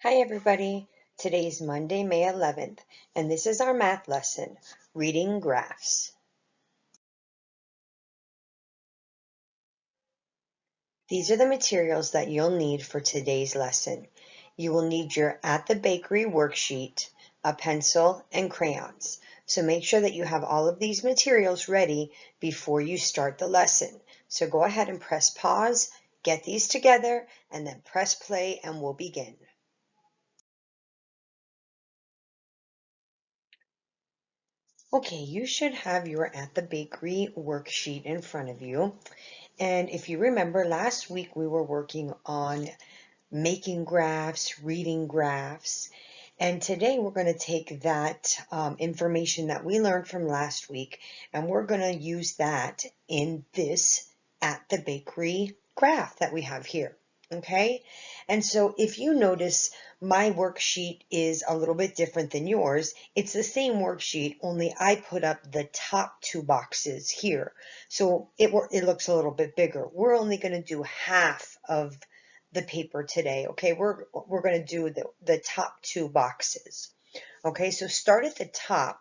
Hi everybody, today's Monday, May 11th, and this is our math lesson, Reading Graphs. These are the materials that you'll need for today's lesson. You will need your At the Bakery worksheet, a pencil, and crayons. So make sure that you have all of these materials ready before you start the lesson. So go ahead and press pause, get these together, and then press play and we'll begin. Okay, you should have your At the Bakery worksheet in front of you. And if you remember, last week we were working on making graphs, reading graphs. And today we're going to take that information that we learned from last week and we're going to use that in this At the Bakery graph that we have here. Okay, and so if you notice, my worksheet is a little bit different than yours. It's the same worksheet, only I put up the top two boxes here. So it looks a little bit bigger. We're only going to do half of the paper today. Okay, we're going to do the top two boxes. Okay, so start at the top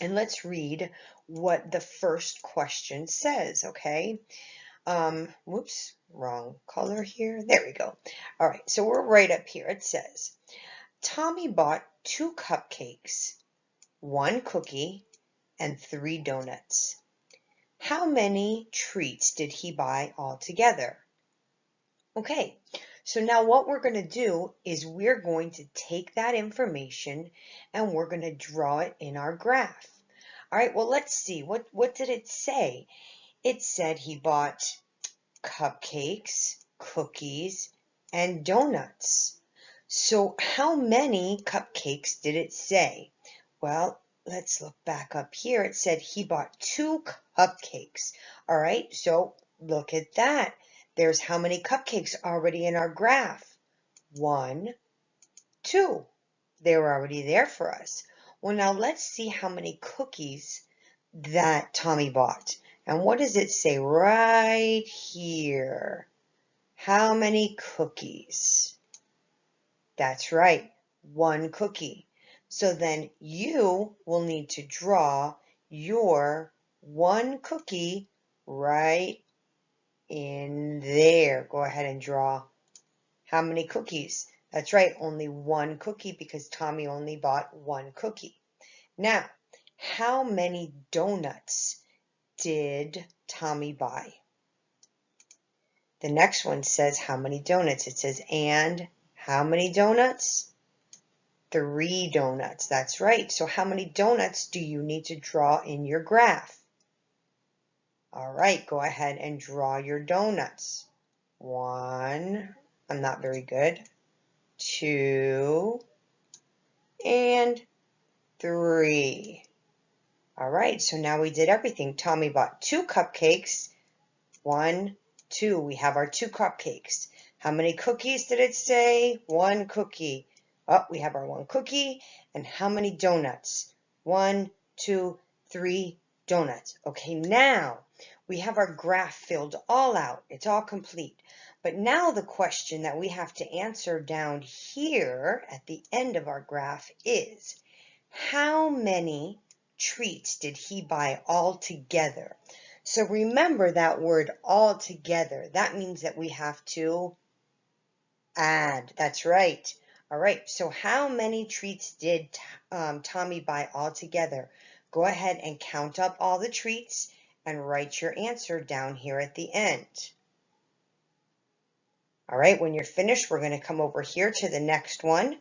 and let's read what the first question says. Okay, whoops, wrong color here. There we go. All right, so we're right up here. It says, Tommy bought 2 cupcakes, 1 cookie, and 3 donuts. How many treats did he buy altogether? Okay, so now what we're going to do is we're going to take that information and we're going to draw it in our graph. All right, well, let's see. What did it say? It said he bought cupcakes, cookies, and donuts. So how many cupcakes did it say? Well, let's look back up here. It said he bought 2 cupcakes. All right, so look at that. There's how many cupcakes already in our graph? 1, 2. They were already there for us. Well, now let's see how many cookies that Tommy bought. And what does it say right here? How many cookies? That's right, 1 cookie. So then you will need to draw your 1 cookie right in there. Go ahead and draw how many cookies. That's right, only 1 cookie because Tommy only bought 1 cookie. Now, how many donuts did Tommy buy? The next one says how many donuts. It says, and how many donuts? 3 donuts. That's right. So how many donuts do you need to draw in your graph? All right, go ahead and draw your donuts. 1, I'm not very good. 2, and 3. All right, so now we did everything. Tommy bought 2 cupcakes. 1, 2. We have our 2 cupcakes. How many cookies did it say? 1 cookie. Oh, we have our 1 cookie. And how many donuts? 1, 2, 3 donuts. Okay, now we have our graph filled all out. It's all complete. But now the question that we have to answer down here at the end of our graph is, how many treats did he buy all together? So remember that word all together. That means that we have to add. That's right. All right, so how many treats did Tommy buy all together? Go ahead and count up all the treats and write your answer down here at the end. All right, when you're finished, we're going to come over here to the next one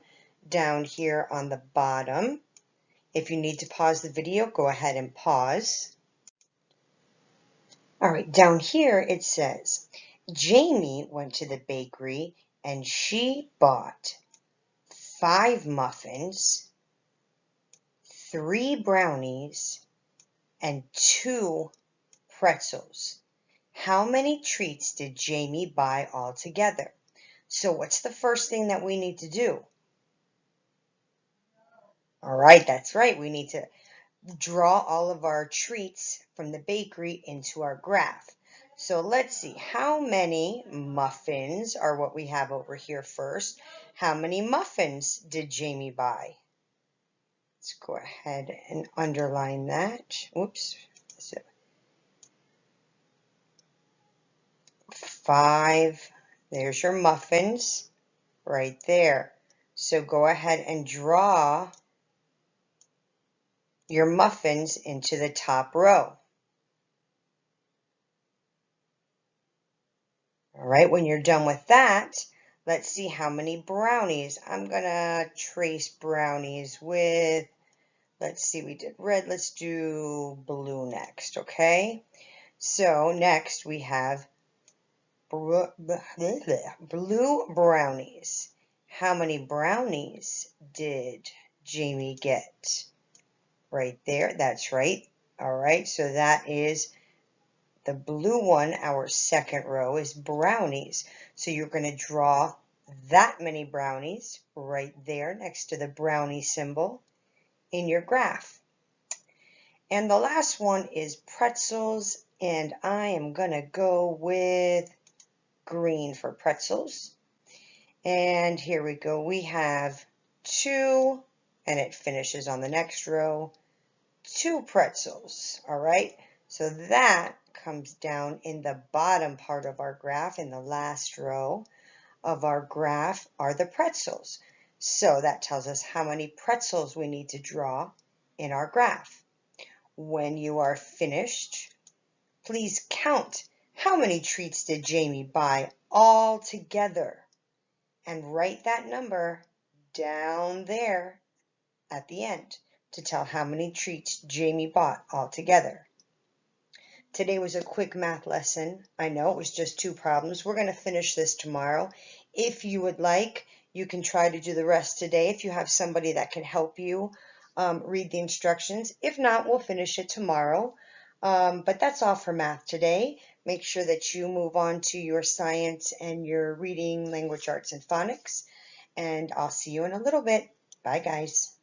down here on the bottom. If you need to pause the video, go ahead and pause. All right, down here it says, Jamie went to the bakery and she bought 5 muffins, 3 brownies, and 2 pretzels. How many treats did Jamie buy altogether? So what's the first thing that we need to do? All right, that's right. We need to draw all of our treats from the bakery into our graph. So let's see, how many muffins are what we have over here first? How many muffins did Jamie buy? Let's go ahead and underline that. Oops. So 5. There's your muffins right there. So go ahead and draw your muffins into the top row. All right, when you're done with that, let's see how many brownies. I'm going to trace brownies with, let's see, we did red. Let's do blue next, okay? So next we have blue brownies. How many brownies did Jamie get? Right there, that's right. All right, so that is the blue one, our second row, is brownies. So you're going to draw that many brownies right there next to the brownie symbol in your graph. And the last one is pretzels, and I am going to go with green for pretzels. And here we go. We have 2, and it finishes on the next row, 2 pretzels. All right, so that comes down in the bottom part of our graph. In the last row of our graph are the pretzels. So that tells us how many pretzels we need to draw in our graph. When you are finished, please count how many treats did Jamie buy all together, and write that number down there at the end to tell how many treats Jamie bought all together. Today was a quick math lesson. I know it was just 2 problems. We're going to finish this tomorrow. If you would like, you can try to do the rest today if you have somebody that can help you read the instructions. If not, we'll finish it tomorrow. But that's all for math today. Make sure that you move on to your science and your reading, language arts, and phonics. And I'll see you in a little bit. Bye, guys.